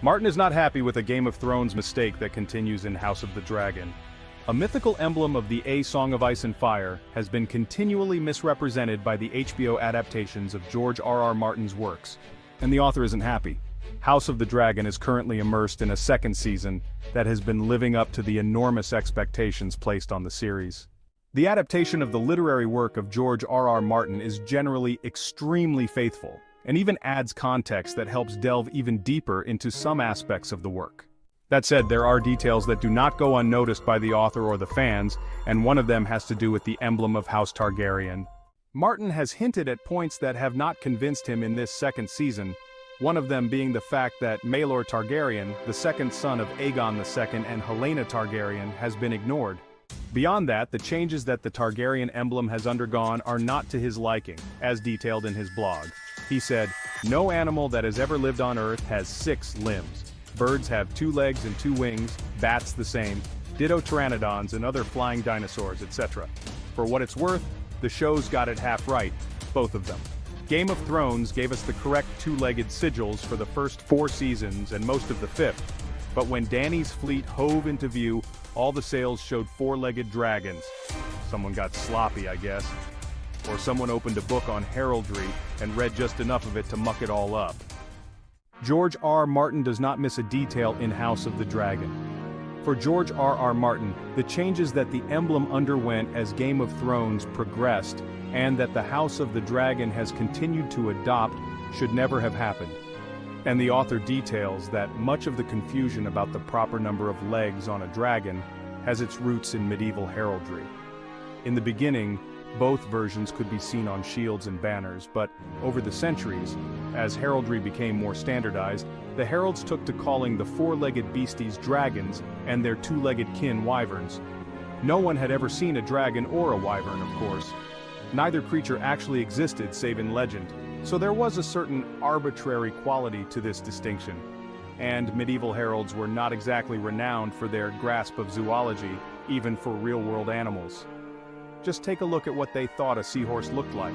Martin is not happy with a Game of Thrones mistake that continues in House of the Dragon. A mythical emblem of the A Song of Ice and Fire has been continually misrepresented by the HBO adaptations of George R.R. Martin's works, and the author isn't happy. House of the Dragon is currently immersed in a second season that has been living up to the enormous expectations placed on the series. The adaptation of the literary work of George R.R. Martin is generally extremely faithful, and even adds context that helps delve even deeper into some aspects of the work. That said, there are details that do not go unnoticed by the author or the fans, and one of them has to do with the emblem of House Targaryen. Martin has hinted at points that have not convinced him in this second season, one of them being the fact that Maelor Targaryen, the second son of Aegon II and Helaena Targaryen, has been ignored. Beyond that, the changes that the Targaryen emblem has undergone are not to his liking, as detailed in his blog. He said, "No animal that has ever lived on Earth has 6 limbs. Birds have 2 legs and 2 wings, bats the same, ditto pteranodons and other flying dinosaurs, etc. For what it's worth, the show's got it half right, both of them. Game of Thrones gave us the correct 2-legged sigils for the first 4 seasons and most of the 5th, but when Dany's fleet hove into view, all the sails showed 4-legged dragons. Someone got sloppy, I guess. Or someone opened a book on heraldry and read just enough of it to muck it all up." George R. R. Martin does not miss a detail in House of the Dragon. For George R. R. Martin, the changes that the emblem underwent as Game of Thrones progressed, and that the House of the Dragon has continued to adopt, should never have happened. And the author details that much of the confusion about the proper number of legs on a dragon has its roots in medieval heraldry. In the beginning, both versions could be seen on shields and banners, but over the centuries, as heraldry became more standardized, the heralds took to calling the 4-legged beasties dragons and their 2-legged kin wyverns. No one had ever seen a dragon or a wyvern, of course. Neither creature actually existed save in legend, so there was a certain arbitrary quality to this distinction. And medieval heralds were not exactly renowned for their grasp of zoology, even for real-world animals. Just take a look at what they thought a seahorse looked like.